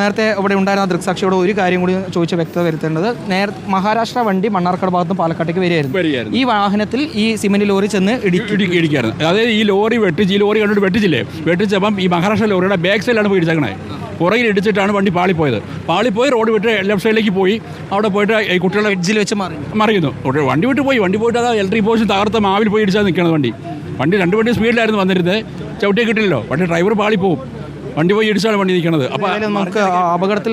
നേരത്തെ ഇവിടെ ഉണ്ടായിരുന്ന ദൃക്സാക്ഷിയോട് ഒരു കാര്യം കൂടി ചോദിച്ച് വ്യക്തത വരുത്തേണ്ടത്, മഹാരാഷ്ട്ര വണ്ടി മണ്ണാർക്കാട് ഭാഗത്തും പാലക്കാട്ടേക്ക് വരികയായിരുന്നു. ഈ വാഹനത്തിൽ ഈ സിമന്റ് ലോറി ചെന്ന് ഇടിക്കുകയായിരുന്നു. അതായത് ഈ ലോറി കണ്ടിട്ട് വെട്ടിച്ചില്ലേ, വെട്ടിച്ചപ്പം ഈ മഹാരാഷ്ട്ര ലോറിയുടെ ബാക്ക് സൈഡിലാണ് പോയി ഇടിച്ചേക്കണേ. പുറകിൽ ഇടിച്ചിട്ടാണ് വണ്ടി പാളിപ്പോയി റോഡ് വിട്ട് ലെഫ്റ്റ് സൈഡിലേക്ക് പോയി. അവിടെ പോയിട്ട് ഈ കുട്ടികളെ എഡ്ജിൽ വെച്ച് മറിയുന്നു. വണ്ടി പോയിട്ട് അത് ഇലക്ട്രിക് പോസ്റ്റ് തകർത്ത മാവിൽ പോയി ഇടിച്ചാൽ നിൽക്കുന്നത് വണ്ടി. രണ്ട് വണ്ടി സ്പീഡിലായിരുന്നു വന്നിരുന്നത്. ചവിട്ടിയെ കിട്ടില്ലല്ലോ, പക്ഷേ ഡ്രൈവർ പാളിപ്പോവും. വണ്ടി പോയി ഇടിച്ചാണ് വണ്ടി നിൽക്കുന്നത്. അപ്പോൾ നമുക്ക് അപകടത്തിൽ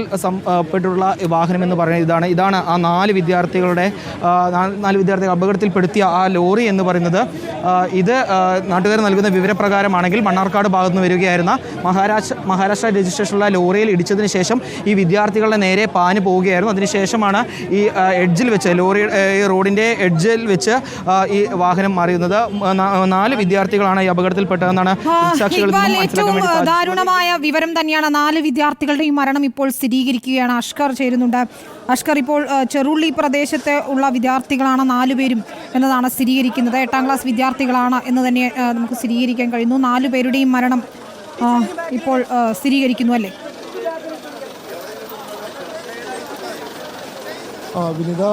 പെട്ടിട്ടുള്ള വാഹനം എന്ന് പറയുന്നത് ഇതാണ് ആ നാല് വിദ്യാർത്ഥികൾ അപകടത്തിൽപ്പെടുത്തിയ ആ ലോറി എന്ന് പറയുന്നത്. ഇത് നാട്ടുകാർ നൽകുന്ന വിവരപ്രകാരമാണെങ്കിൽ മണ്ണാർക്കാട് ഭാഗത്ത് നിന്ന് വരികയായിരുന്ന മഹാരാഷ്ട്ര രജിസ്ട്രേഷനുള്ള ലോറിയിൽ ഇടിച്ചതിന് ശേഷം ഈ വിദ്യാർത്ഥികളുടെ നേരെ പാഞ്ഞു പോവുകയായിരുന്നു. അതിനുശേഷമാണ് ഈ എഡ്ജിൽ വെച്ച് റോഡിൻ്റെ എഡ്ജിൽ വെച്ച് ഈ വാഹനം മറിയുന്നത്. 4 വിദ്യാർത്ഥികളാണ് ഈ അപകടത്തിൽപ്പെട്ടതെന്നാണ് സാക്ഷികളിൽ നിന്നും മനസ്സിലാക്കാൻ വേണ്ടി. വിവരം തന്നെയാണ്. 4 വിദ്യാർത്ഥികളുടെയും മരണം ഇപ്പോൾ സ്ഥിരീകരിക്കുകയാണ്. അഷ്കർ ചേരുന്നുണ്ട്. അഷ്കർ, ഇപ്പോൾ ചെറുള്ളി പ്രദേശത്ത് ഉള്ള വിദ്യാർത്ഥികളാണ് 4 പേരും എന്നതാണ് സ്ഥിരീകരിക്കുന്നത്. 8ാം ക്ലാസ് വിദ്യാർത്ഥികളാണ് എന്ന് തന്നെ നമുക്ക് സ്ഥിരീകരിക്കാൻ കഴിയുന്നു. 4 പേരുടെയും മരണം ഇപ്പോൾ സ്ഥിരീകരിക്കുന്നു അല്ലേ? വിനിത,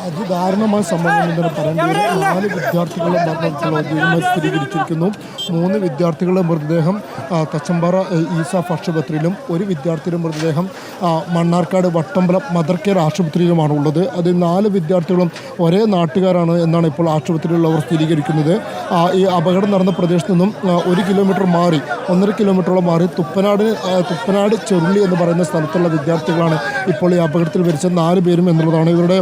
അതിദാരുണമായ സംഭവം എന്ന് പറയുന്നത് 4 വിദ്യാർത്ഥികളുടെ മരണത്തിൽ സ്ഥിരീകരിച്ചിരിക്കുന്നു. 3 വിദ്യാർത്ഥികളുടെ മൃതദേഹം തച്ചമ്പാറ ഈസ ആശുപത്രിയിലും 1 വിദ്യാർത്ഥിയുടെ മൃതദേഹം മണ്ണാർക്കാട് വട്ടമ്പലം മദർ കെയർ ആശുപത്രിയിലുമാണ് ഉള്ളത്. അതിൽ 4 വിദ്യാർത്ഥികളും ഒരേ നാട്ടുകാരാണ് എന്നാണ് ഇപ്പോൾ ആശുപത്രിയിലുള്ളവർ സ്ഥിരീകരിക്കുന്നത്. ഈ അപകടം നടന്ന പ്രദേശത്തു നിന്നും 1 കിലോമീറ്റർ മാറി 1.5 കിലോമീറ്ററോളം മാറി തുപ്പനാട് ചെറുള്ളി എന്ന് പറയുന്ന സ്ഥലത്തുള്ള വിദ്യാർത്ഥികളാണ് ഇപ്പോൾ ഈ അപകടത്തിൽ മരിച്ച 4 പേരും എന്നുള്ളതാണ്. ഇവരുടെ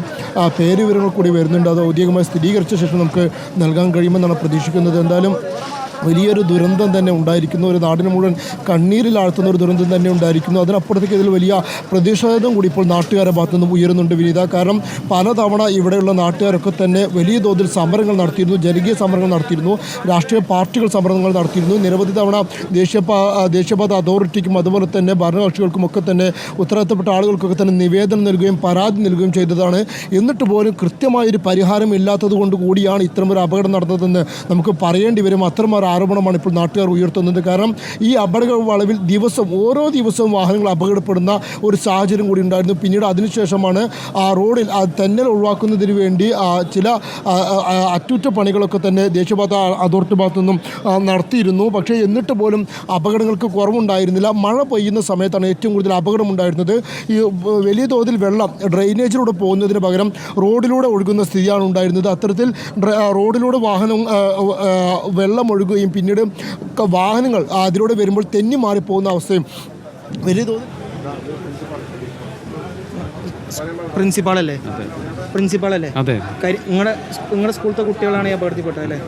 പേര് വിവരങ്ങൾ കൂടി വരുന്നുണ്ട്. അത് ഔദ്യോഗികമായി സ്ഥിരീകരിച്ച ശേഷം നമുക്ക് നൽകാൻ കഴിയുമെന്നാണ് പ്രതീക്ഷിക്കുന്നത്. എന്തായാലും വലിയൊരു ദുരന്തം തന്നെ ഉണ്ടായിരിക്കുന്നു. ഒരു നാടിന് മുഴുവൻ കണ്ണീരിലാഴ്ത്തുന്ന ഒരു ദുരന്തം തന്നെ ഉണ്ടായിരിക്കുന്നു. അതിനപ്പുറത്തേക്ക് ഇതിൽ വലിയ പ്രതിഷേധം കൂടി ഇപ്പോൾ നാട്ടുകാരുടെ ഭാഗത്തു നിന്നും ഉയരുന്നുണ്ട് വിനീത. കാരണം പലതവണ ഇവിടെയുള്ള നാട്ടുകാരൊക്കെ തന്നെ വലിയ തോതിൽ സമരങ്ങൾ നടത്തിയിരുന്നു, ജനകീയ സമരങ്ങൾ നടത്തിയിരുന്നു, രാഷ്ട്രീയ പാർട്ടികൾ സമരങ്ങൾ നടത്തിയിരുന്നു. നിരവധി തവണ ദേശീയപാത അതോറിറ്റിക്കും അതുപോലെ തന്നെ ഭരണകക്ഷികൾക്കുമൊക്കെ തന്നെ ഉത്തരവാദിത്തപ്പെട്ട ആളുകൾക്കൊക്കെ തന്നെ നിവേദനം നൽകുകയും പരാതി നൽകുകയും ചെയ്തതാണ്. എന്നിട്ട് പോലും കൃത്യമായൊരു പരിഹാരം ഇല്ലാത്തത് കൊണ്ട് കൂടിയാണ് ഇത്തരമൊരു അപകടം നടന്നതെന്ന് നമുക്ക് പറയേണ്ടി വരും. അത്തരം ആരോപണമാണ് ഇപ്പോൾ നാട്ടുകാർ ഉയർത്തുന്നത്. കാരണം ഈ അപകട വളവിൽ ഓരോ ദിവസവും വാഹനങ്ങൾ അപകടപ്പെടുന്ന ഒരു സാഹചര്യം കൂടി ഉണ്ടായിരുന്നു. പിന്നീട് അതിനുശേഷമാണ് ആ റോഡിൽ തെന്നൽ ഒഴിവാക്കുന്നതിന് വേണ്ടി ചില അറ്റകുറ്റപ്പണികളൊക്കെ തന്നെ ദേശീയപാത അതോറിറ്റി ഭാഗത്തു നിന്നും നടത്തിയിരുന്നു. പക്ഷേ എന്നിട്ട് പോലും അപകടങ്ങൾക്ക് കുറവുണ്ടായിരുന്നില്ല. മഴ പെയ്യുന്ന സമയത്താണ് ഏറ്റവും കൂടുതൽ അപകടമുണ്ടായിരുന്നത്. ഈ വലിയ തോതിൽ വെള്ളം ഡ്രെയിനേജിലൂടെ പോകുന്നതിന് പകരം റോഡിലൂടെ ഒഴുകുന്ന സ്ഥിതിയാണ് ഉണ്ടായിരുന്നത്. അത്തരത്തിൽ റോഡിലൂടെ വെള്ളം ഒഴുകുകയും പിന്നീട് വാഹനങ്ങൾ അതിലൂടെ വരുമ്പോൾ തെന്നി മാറിപ്പോകുന്ന അവസ്ഥയും വലിയ തോതിൽ. പ്രിൻസിപ്പാളല്ലേ? അതെ. നിങ്ങളുടെ സ്കൂളത്തെ കുട്ടികളാണ് ഈ അപകടത്തിൽപ്പെട്ടത് അല്ലേ?